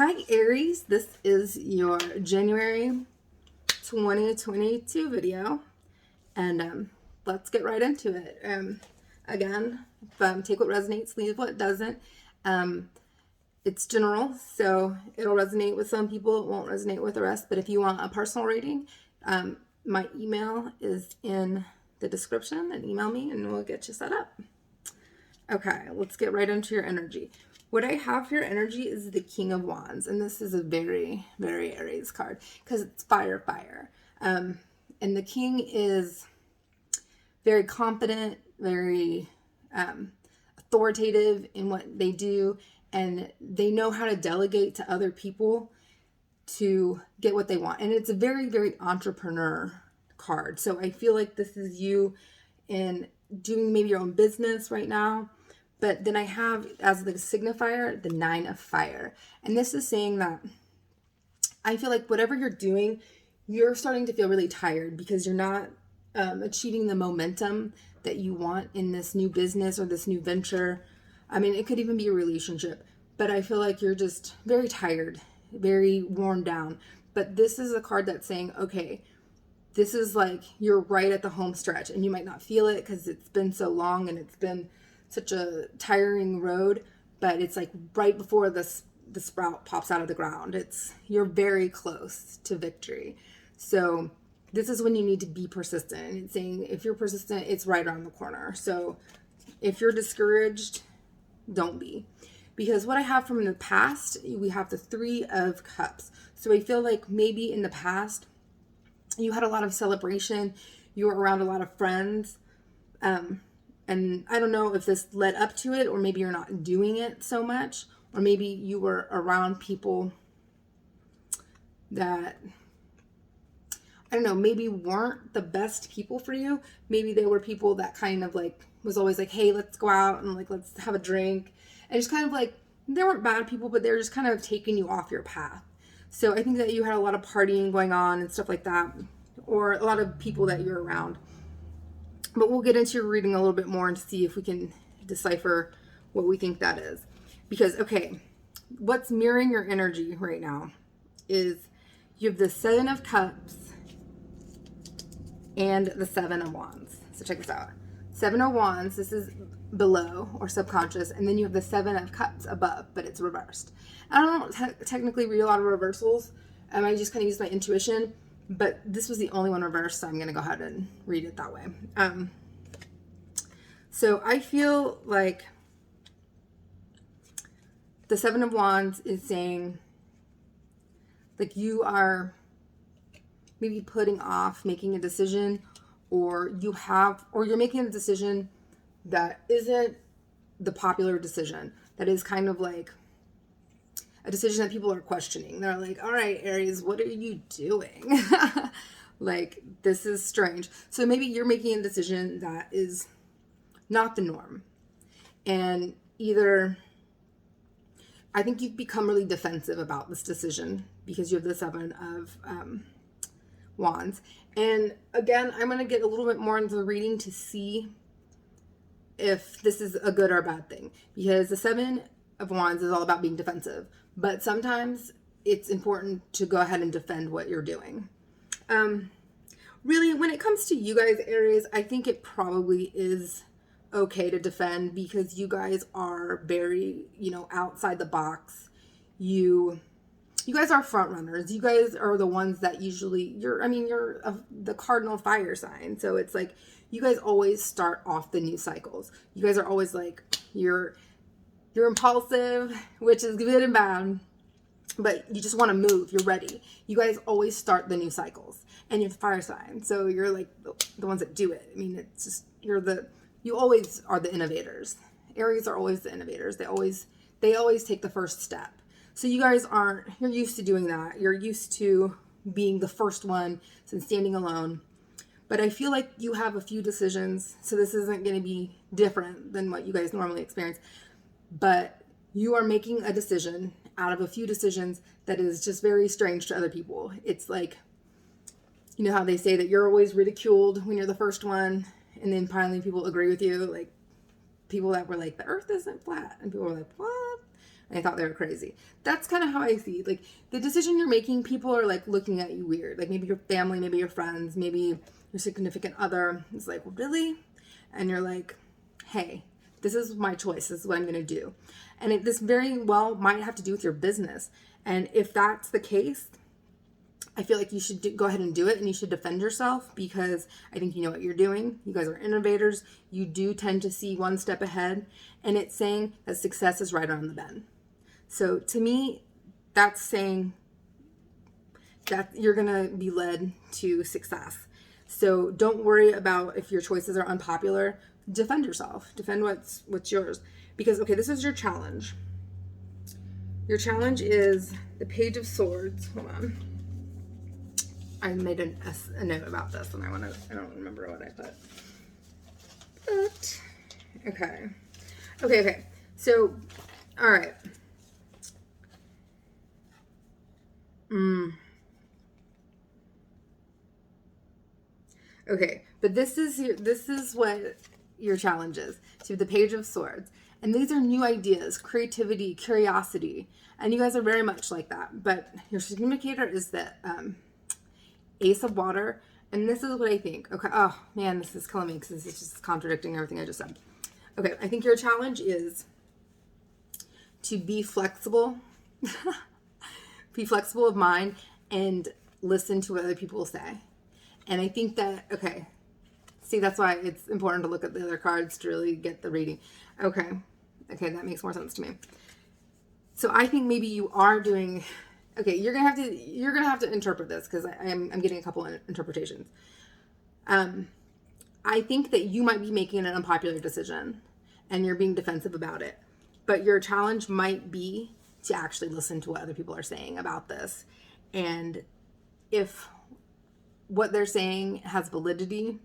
Hi Aries, this is your January 2022 video, and let's get right into it. Again, take what resonates, leave what doesn't. It's general, so it'll resonate with some people, it won't resonate with the rest, but if you want a personal reading, my email is in the description, and email me and we'll get you set up. Okay, let's get right into your energy. What I have for your energy is the King of Wands, and this is a very, very Aries card because it's fire. And the King is very confident, very authoritative in what they do, and they know how to delegate to other people to get what they want. And it's a very, very entrepreneur card. So I feel like this is you in doing maybe your own business right now. But then I have, as the signifier, the 9 of Fire. And this is saying that I feel like whatever you're doing, you're starting to feel really tired because you're not achieving the momentum that you want in this new business or this new venture. I mean, it could even be a relationship. But I feel like you're just very tired, very worn down. But this is a card that's saying, okay, this is like you're right at the home stretch. And you might not feel it because it's been so long and it's been such a tiring road, but it's like right before the sprout pops out of the ground. You're very close to victory. So this is when you need to be persistent. It's saying if you're persistent, it's right around the corner. So if you're discouraged, don't be. Because what I have from the past, we have the 3 of Cups. So I feel like maybe in the past, you had a lot of celebration, you were around a lot of friends, and I don't know if this led up to it, or maybe you're not doing it so much, or maybe you were around people that, I don't know, maybe weren't the best people for you. Maybe they were people that kind of like, was always like, hey, let's go out and like, let's have a drink. And just kind of like, they weren't bad people, but they're just kind of taking you off your path. So I think that you had a lot of partying going on and stuff like that, or a lot of people that you're around. But we'll get into your reading a little bit more and see if we can decipher what we think that is. Because, okay, what's mirroring your energy right now is you have the 7 of Cups and the 7 of Wands. So check this out. 7 of Wands, this is below or subconscious, and then you have the 7 of Cups above, but it's reversed. I don't technically read a lot of reversals. I just kind of use my intuition. But this was the only one reversed, so I'm going to go ahead and read it that way. So I feel like the 7 of Wands is saying, like, you are maybe putting off making a decision, or you're making a decision that isn't the popular decision. That is kind of like a decision that people are questioning. They're like, all right, Aries, what are you doing? Like, this is strange. So maybe you're making a decision that is not the norm. And either, I think you've become really defensive about this decision because you have the 7 of Wands. And again, I'm going to get a little bit more into the reading to see if this is a good or a bad thing. Because the 7 of Wands is all about being defensive. But sometimes it's important to go ahead and defend what you're doing. Really, when it comes to you guys, Aries, I think it probably is okay to defend because you guys are very, outside the box. You guys are front runners. You guys are the ones that usually you're the cardinal fire sign. So it's like you guys always start off the new cycles. You guys are always like, you're impulsive, which is good and bad, but you just want to move. You're ready. You guys always start the new cycles, and you're the fire sign, so you're like the ones that do it. I mean, it's just you always are the innovators. Aries are always the innovators. They always take the first step. So you guys you're used to doing that. You're used to being the first one and standing alone. But I feel like you have a few decisions, so this isn't going to be different than what you guys normally experience. But you are making a decision out of a few decisions that is just very strange to other people. It's like, you know how they say that you're always ridiculed when you're the first one, and then finally people agree with you. Like people that were like, the earth isn't flat. And people were like, what? and I thought they were crazy. That's kind of how I see, like, the decision you're making, people are, like, looking at you weird. Like, maybe your family, maybe your friends, maybe your significant other is like, really? And you're like, hey, this is my choice. This is what I'm going to do. And this very well might have to do with your business. And if that's the case, I feel like you should go ahead and do it, and you should defend yourself, because I think you know what you're doing. You guys are innovators. You do tend to see one step ahead, and it's saying that success is right around the bend. So to me, that's saying that you're going to be led to success. So don't worry about if your choices are unpopular. Defend yourself. Defend what's yours. Because, okay, this is your challenge. Your challenge is the Page of Swords. Hold on. I made a note about this, and I don't remember what I put. But, okay. So, all right. Okay, but this is what your challenge is. So the Page of Swords. And these are new ideas, creativity, curiosity. And you guys are very much like that. But your communicator is the Ace of Water. And this is what I think. Okay, oh man, this is killing me because this is just contradicting everything I just said. Okay, I think your challenge is to be flexible. Be flexible of mind and listen to what other people say. And I think that, okay, see, that's why it's important to look at the other cards to really get the reading. Okay, that makes more sense to me. So I think maybe you are doing, okay, you're gonna have to interpret this, because I'm getting a couple of interpretations. I think that you might be making an unpopular decision, and you're being defensive about it. But your challenge might be to actually listen to what other people are saying about this. And if what they're saying has validity,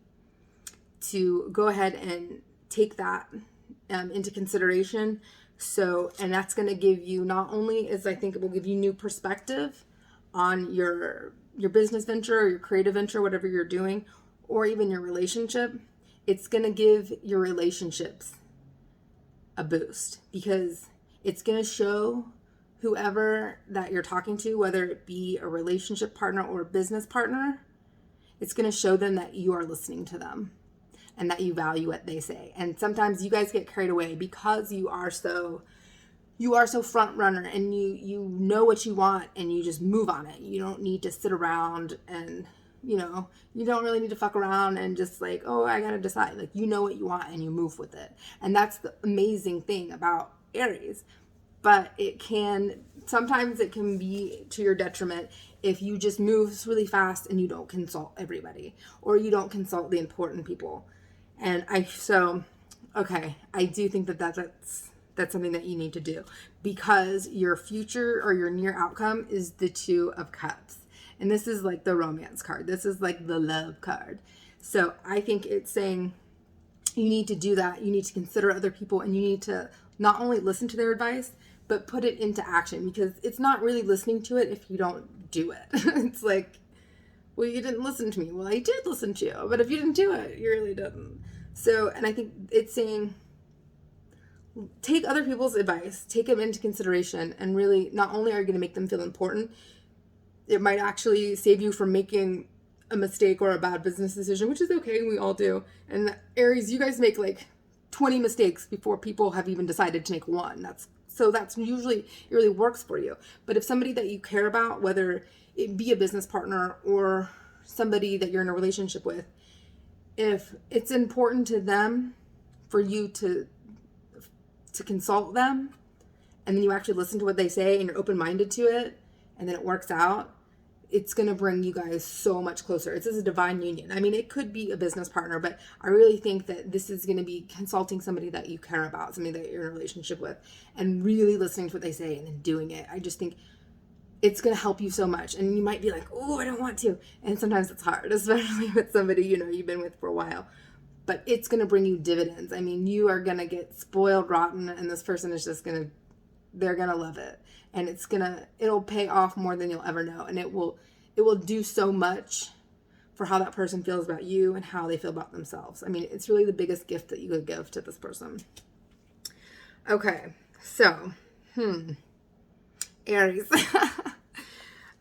to go ahead and take that into consideration. So, and that's going to give you, not only is, I think it will give you new perspective on your business venture or your creative venture, whatever you're doing, or even your relationship. It's going to give your relationships a boost, because it's going to show whoever that you're talking to, whether it be a relationship partner or a business partner, it's going to show them that you are listening to them and that you value what they say. And sometimes you guys get carried away because you are so front runner, and you know what you want, and you just move on it. You don't need to sit around, and you don't really need to fuck around and just like, oh, I got to decide. Like, you know what you want and you move with it. And that's the amazing thing about Aries. But sometimes it can be to your detriment if you just move really fast and you don't consult everybody, or you don't consult the important people. And I do think that that's something that you need to do, because your future or your near outcome is the Two of Cups. And this is like the romance card. This is like the love card. So I think it's saying you need to do that. You need to consider other people, and you need to not only listen to their advice, but put it into action, because it's not really listening to it if you don't do it. It's like, well, you didn't listen to me. Well, I did listen to you, but if you didn't do it, you really didn't. So, and I think it's saying, take other people's advice, take them into consideration, and really, not only are you going to make them feel important, it might actually save you from making a mistake or a bad business decision, which is okay. We all do. And Aries, you guys make like 20 mistakes before people have even decided to make one. That's usually, it really works for you. But if somebody that you care about, whether it be a business partner or somebody that you're in a relationship with, if it's important to them for you to consult them, and then you actually listen to what they say and you're open-minded to it, and then it works out, it's going to bring you guys so much closer. It's a divine union. I mean, it could be a business partner, but I really think that this is going to be consulting somebody that you care about, somebody that you're in a relationship with, and really listening to what they say and then doing it. I just think it's going to help you so much. And you might be like, oh, I don't want to. And sometimes it's hard, especially with somebody, you've been with for a while. But it's going to bring you dividends. I mean, you are going to get spoiled rotten, and this person is just they're going to love it. And it'll pay off more than you'll ever know. And it will do so much for how that person feels about you and how they feel about themselves. I mean, it's really the biggest gift that you could give to this person. Okay, so Aries.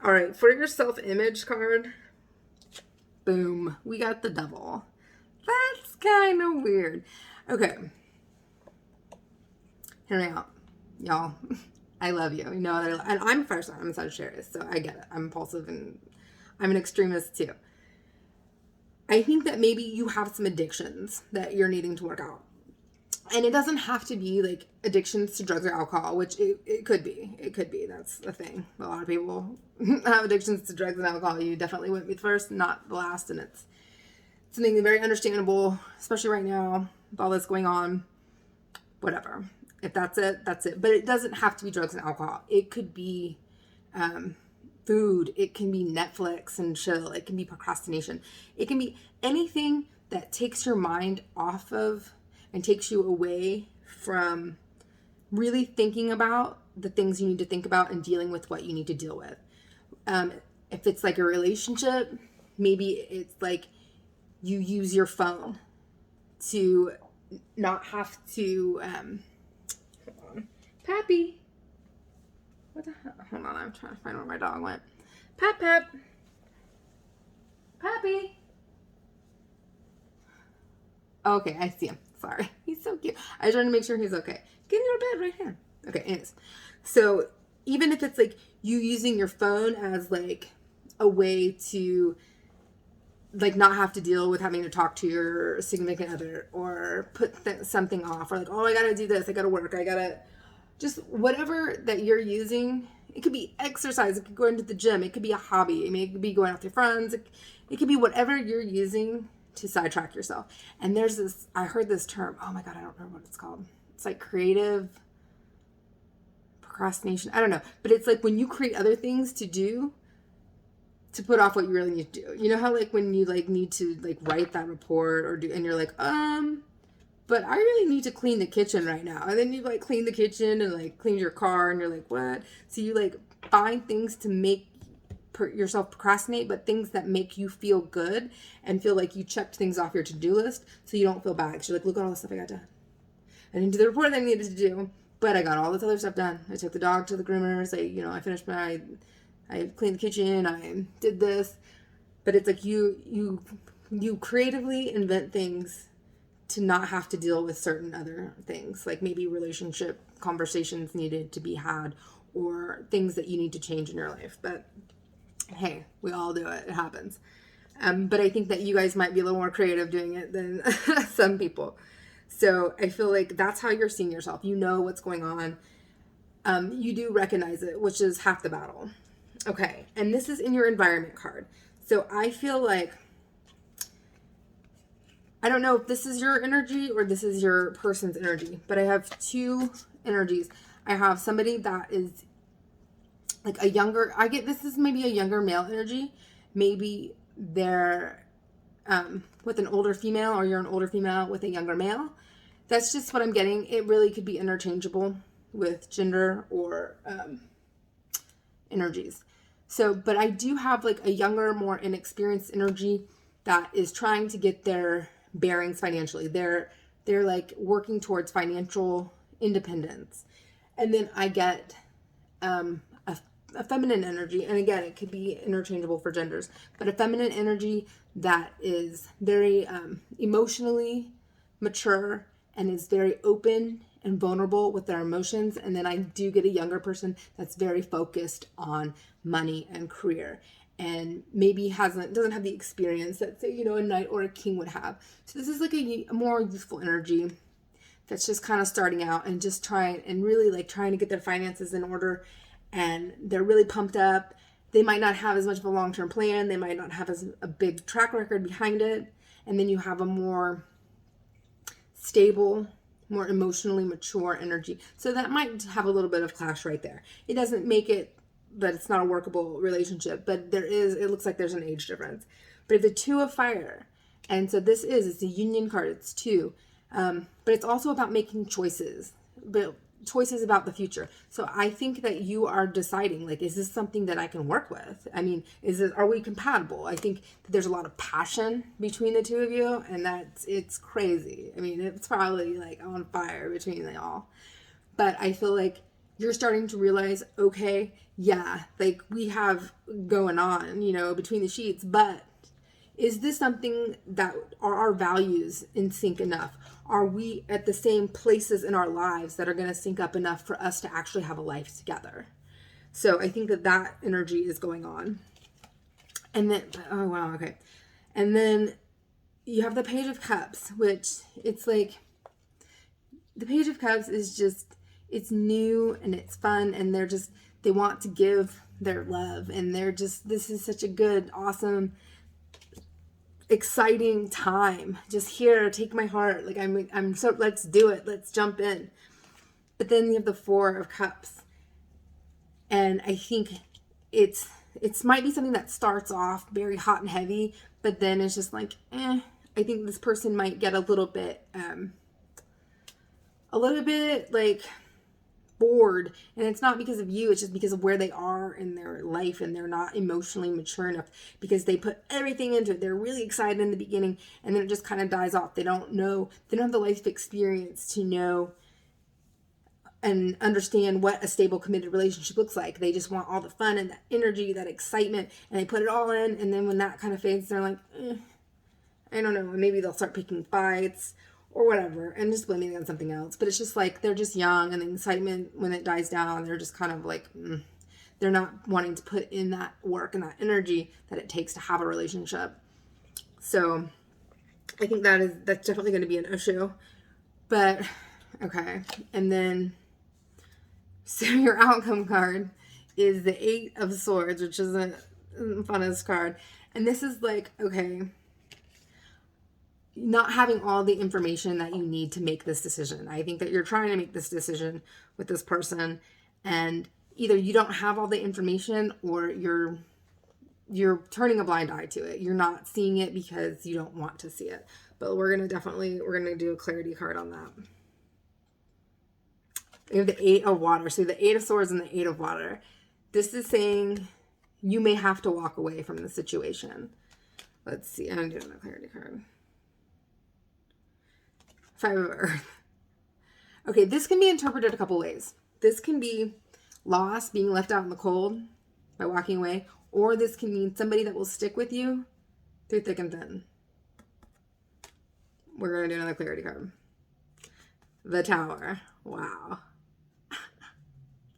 All right, for your self-image card, boom, we got the Devil. That's kind of weird. Okay. Hear me out, y'all. I love you. You know that and I'm a fire sign. I'm a Sagittarius, so I get it. I'm impulsive and I'm an extremist too. I think that maybe you have some addictions that you're needing to work out. And it doesn't have to be like addictions to drugs or alcohol, which it could be. It could be. That's the thing. A lot of people have addictions to drugs and alcohol. You definitely wouldn't be the first, not the last. And it's something very understandable, especially right now with all this going on. Whatever. If that's it, that's it. But it doesn't have to be drugs and alcohol. It could be food. It can be Netflix and chill. It can be procrastination. It can be anything that takes your mind off of and takes you away from really thinking about the things you need to think about and dealing with what you need to deal with. If it's like a relationship, maybe it's like you use your phone to not have to, hold on. Pappy. What the hell? Hold on, I'm trying to find where my dog went. Pep. Pappy. Okay, I see him. Sorry. He's so cute. I was trying to make sure he's okay. Get in your bed right here. Okay, anyways. So even if it's like you using your phone as like a way to like not have to deal with having to talk to your significant other or put something off or like, oh, I gotta do this. I gotta work. I gotta just whatever that you're using. It could be exercise. It could go into the gym. It could be a hobby. I mean, it could be going out with your friends. It could be whatever you're using to sidetrack yourself. And there's this, I heard this term. Oh my God, I don't remember what it's called. It's like creative procrastination. I don't know. But it's like when you create other things to do to put off what you really need to do. You know how like when you like need to like write that report or do, and you're like, but I really need to clean the kitchen right now. And then you like clean the kitchen and like clean your car and you're like, what? So you like find things to make yourself procrastinate, but things that make you feel good and feel like you checked things off your to-do list so you don't feel bad. Because you're like, look at all the stuff I got done. I didn't do the report that I needed to do, but I got all this other stuff done. I took the dog to the groomers. I finished I cleaned the kitchen. I did this. But it's like you creatively invent things to not have to deal with certain other things, like maybe relationship conversations needed to be had or things that you need to change in your life. But hey, we all do it. It happens. But I think that you guys might be a little more creative doing it than some people. So I feel like that's how you're seeing yourself. You know what's going on. You do recognize it, which is half the battle. Okay. And this is in your environment card. So I feel like, I don't know if this is your energy or this is your person's energy, but I have two energies. I have somebody that is like a younger, this is maybe a younger male energy. Maybe they're with an older female or you're an older female with a younger male. That's just what I'm getting. It really could be interchangeable with gender or energies. So, but I do have like a younger, more inexperienced energy that is trying to get their bearings financially. They're like working towards financial independence. And then I get a feminine energy, and again, it could be interchangeable for genders, but a feminine energy that is very emotionally mature and is very open and vulnerable with their emotions. And then I do get a younger person that's very focused on money and career and maybe doesn't have the experience that, say, a knight or a king would have. So this is like a more youthful energy that's just kind of starting out and just trying to get their finances in order. And they're really pumped up. They might not have as much of a long-term plan. They might not have a big track record behind it. And then you have a more stable, more emotionally mature energy. So that might have a little bit of clash right there. It doesn't make it that it's not a workable relationship, but it looks like there's an age difference. But the two of fire, and so it's a union card, it's two. But it's also about making choices, but choices about the future. So I think that you are deciding, like, is this something that I can work with? I mean, are we compatible? I think that there's a lot of passion between the two of you, and it's crazy. I mean, it's probably like on fire between y'all. But I feel like you're starting to realize, okay, yeah, like we have going on, you know, between the sheets, but is this something that are our values in sync enough? Are we at the same places in our lives that are going to sync up enough for us to actually have a life together? So I think that that energy is going on. And then, oh wow, okay. And then you have the Page of Cups, which it's like, the Page of Cups is just, it's new and it's fun, and they want to give their love, and this is such a good, awesome, exciting time. Just here, take my heart. Like I'm so, let's do it. Let's jump in. But then you have the Four of Cups. And I think it might be something that starts off very hot and heavy, but then it's just like, I think this person might get a little bit like bored, and it's not because of you, it's just because of where they are in their life, and they're not emotionally mature enough, because they put everything into it. They're really excited in the beginning, and then it just kind of dies off. They don't have the life experience to know and understand what a stable, committed relationship looks like. They just want all the fun and that energy, that excitement, and they put it all in, and then when that kind of fades, they're like, I don't know, maybe they'll start picking fights or whatever, and just blaming it on something else. But it's just like, they're just young, and the excitement, when it dies down, they're just kind of like, they're not wanting to put in that work and that energy that it takes to have a relationship. So I think that's definitely going to be an issue. But okay, and then so your outcome card is the Eight of Swords, which isn't the funnest card. And this is like, okay, not having all the information that you need to make this decision. I think that you're trying to make this decision with this person, and either you don't have all the information, or you're turning a blind eye to it. You're not seeing it because you don't want to see it. But we're going to do a clarity card on that. We have the Eight of Water. So the Eight of Swords and the Eight of Water. This is saying you may have to walk away from the situation. Let's see. I'm doing a clarity card. Five of Earth. Okay, this can be interpreted a couple ways. This can be loss, being left out in the cold by walking away, or this can mean somebody that will stick with you through thick and thin. We're going to do another clarity card. The Tower. Wow.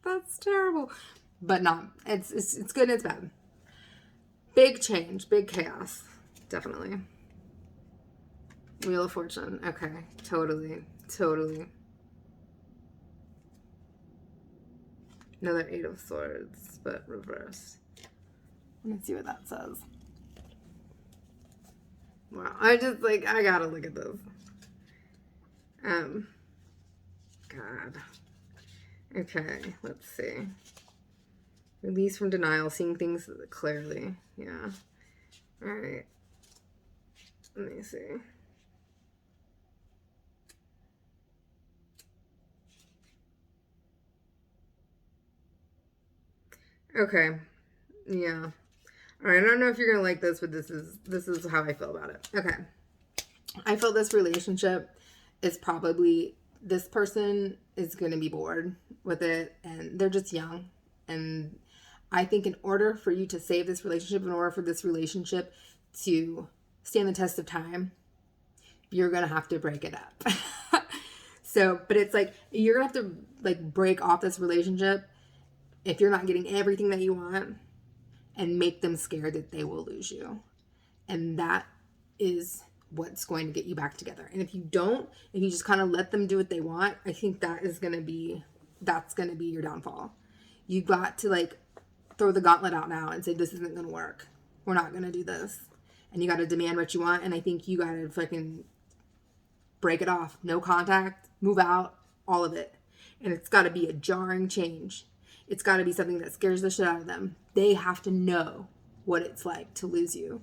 That's terrible. But not. It's good and it's bad. Big change. Big chaos. Definitely. Wheel of Fortune. Okay. Totally. Another Eight of Swords, but reversed. Let's see what that says. Wow. I gotta look at this. God. Okay, let's see. Release from denial, seeing things clearly. Yeah. All right. Let me see. Okay. Yeah. All right. I don't know if you're gonna like this, but this is how I feel about it. Okay. I feel this relationship is probably, this person is gonna be bored with it, and they're just young. And I think in order for you to save this relationship, in order for this relationship to stand the test of time, you're gonna have to break it up. So, but it's like, you're gonna have to like break off this relationship if you're not getting everything that you want, and make them scared that they will lose you. And that is what's going to get you back together. And if you don't, if you just kind of let them do what they want, I think that's going to be your downfall. You got to like throw the gauntlet out now and say, this isn't going to work. We're not going to do this. And you got to demand what you want. And I think you got to fucking break it off. No contact, move out, all of it. And it's got to be a jarring change. It's got to be something that scares the shit out of them. They have to know what it's like to lose you.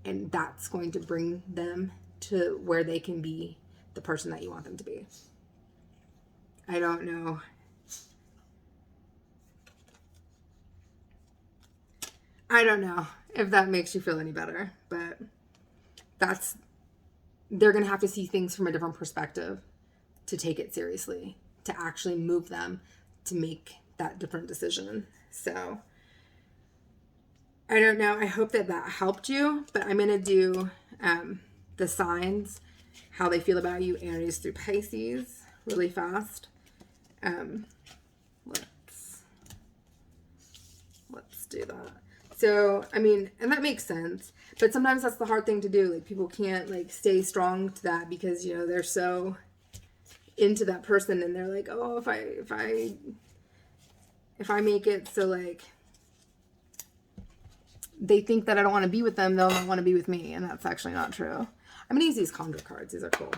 And that's going to bring them to where they can be the person that you want them to be. I don't know. I don't know if that makes you feel any better, but they're going to have to see things from a different perspective to take it seriously, to actually move them to make that different decision. So I don't know. I hope that helped you, but I'm going to do the signs, how they feel about you, Aries through Pisces, really fast. Let's do that. So, I mean, and that makes sense, but sometimes that's the hard thing to do. Like, people can't, like, stay strong to that because, you know, they're so into that person, and they're like, oh, if I make it so, like, they think that I don't want to be with them, they'll not want to be with me, and that's actually not true. I'm going to use these Condor cards. These are cool.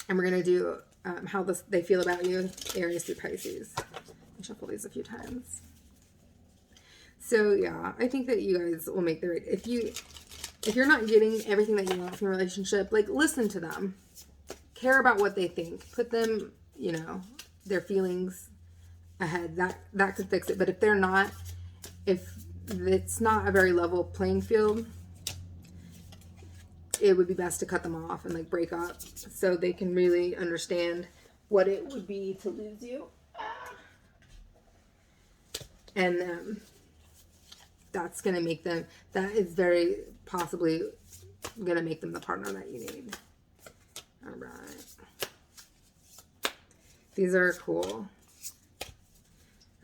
And we're going to do how they feel about you, Aries through Pisces. I'll shuffle these a few times. So, yeah, I think that you guys will make the right... If you're not getting everything that you want from a relationship, like, listen to them. Care about what they think. Put them, you know, their feelings ahead. That could fix it. But if they're not... If it's not a very level playing field, it would be best to cut them off and, like, break up so they can really understand what it would be to lose you. And that's going to make them, that is very possibly going to make them the partner that you need. All right. These are cool.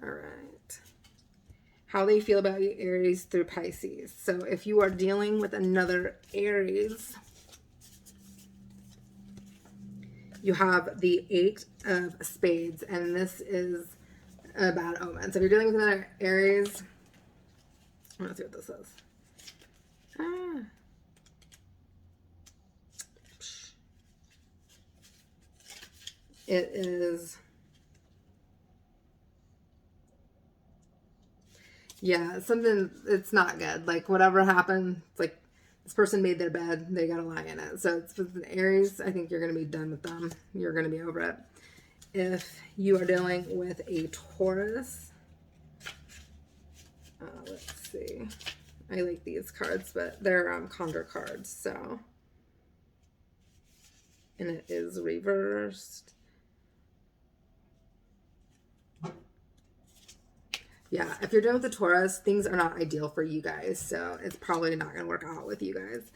All right. How they feel about you, Aries through Pisces. So if you are dealing with another Aries, you have the 8 of Spades, and this is a bad omen. So if you're dealing with another Aries, let's see what this says. It is, yeah, something, it's not good. Like, whatever happened, it's like this person made their bed, they gotta lie in it. So it's with an Aries, I think you're gonna be done with them. You're gonna be over it. If you are dealing with a Taurus, let's see. I like these cards, but they're Condor cards, so. And it is reversed. Yeah, if you're dealing with the Taurus, things are not ideal for you guys, so it's probably not going to work out with you guys.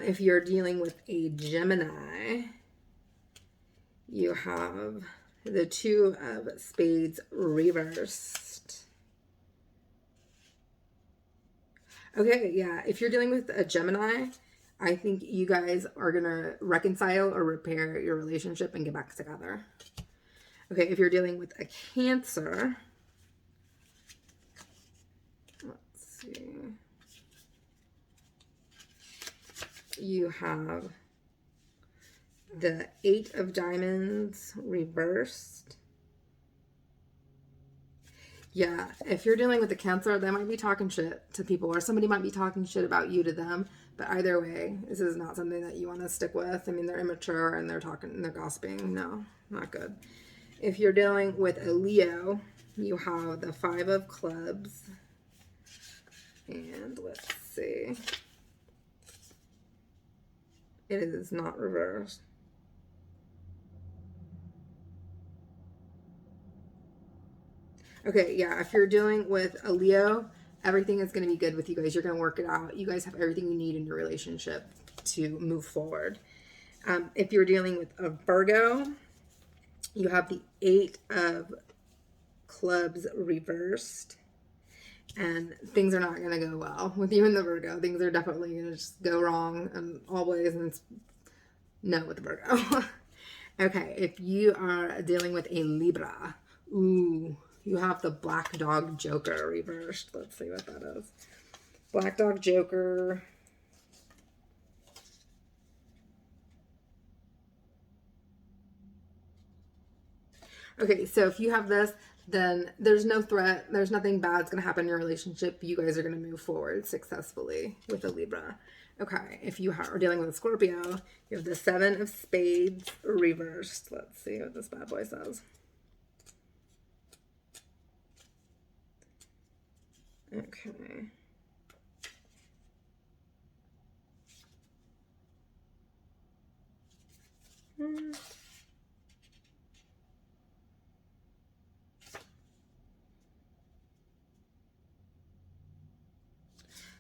If you're dealing with a Gemini, you have the 2 of Spades reversed. Okay, yeah, if you're dealing with a Gemini, I think you guys are going to reconcile or repair your relationship and get back together. Okay, if you're dealing with a Cancer, let's see. You have the 8 of Diamonds reversed. Yeah, if you're dealing with a Cancer, they might be talking shit to people, or somebody might be talking shit about you to them. But either way, this is not something that you want to stick with. I mean, they're immature and they're talking and they're gossiping. No, not good. If you're dealing with a Leo, you have the 5 of Clubs. And let's see. It is not reversed. Okay, yeah, if you're dealing with a Leo, everything is going to be good with you guys. You're going to work it out. You guys have everything you need in your relationship to move forward. If you're dealing with a Virgo, you have the 8 of Clubs reversed. And things are not going to go well with you and the Virgo. Things are definitely going to just go wrong and always. And it's no with the Virgo. Okay, if you are dealing with a Libra, ooh, you have the Black Dog Joker reversed. Let's see what that is. Black Dog Joker. Okay, so if you have this, then there's no threat. There's nothing bad's going to happen in your relationship. You guys are going to move forward successfully with a Libra. Okay, if you are dealing with a Scorpio, you have the 7 of Spades reversed. Let's see what this bad boy says. Okay.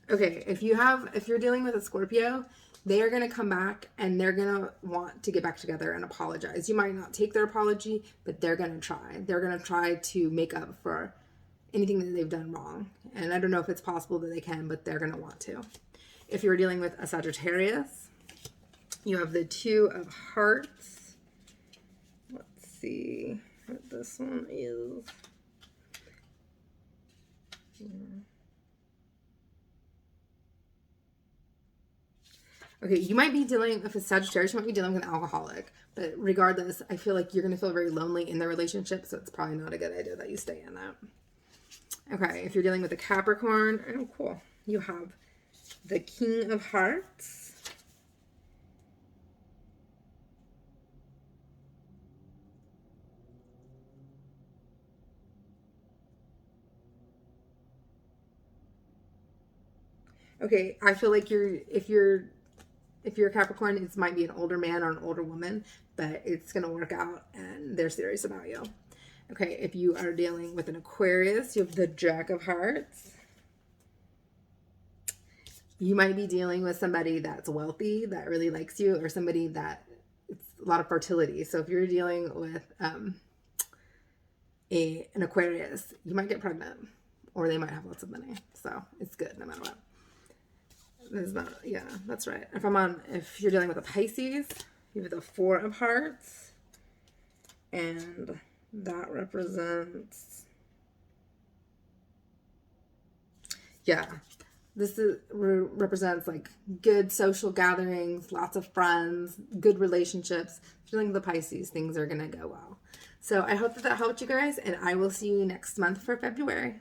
Okay, if you're dealing with a Scorpio, they are going to come back and they're going to want to get back together and apologize. You might not take their apology, but they're going to try. They're going to try to make up for anything that they've done wrong. And I don't know if it's possible that they can, but they're going to want to. If you're dealing with a Sagittarius, you have the Two of Hearts. Let's see what this one is. Okay, you might be dealing, if it's Sagittarius, you might be dealing with an alcoholic. But regardless, I feel like you're going to feel very lonely in the relationship, so it's probably not a good idea that you stay in that. Okay, if you're dealing with a Capricorn, oh, cool. You have the King of Hearts. Okay, I feel like if you're a Capricorn, it might be an older man or an older woman, but it's going to work out and they're serious about you. Okay, if you are dealing with an Aquarius, you have the Jack of Hearts. You might be dealing with somebody that's wealthy, that really likes you, or somebody that it's a lot of fertility. So if you're dealing with an Aquarius, you might get pregnant, or they might have lots of money. So it's good no matter what. This is not, yeah, that's right. If you're dealing with a Pisces, you have the Four of Hearts, and that represents, yeah, represents like good social gatherings, lots of friends, good relationships. If you're dealing with the Pisces, things are going to go well. So I hope that helped you guys, and I will see you next month for February.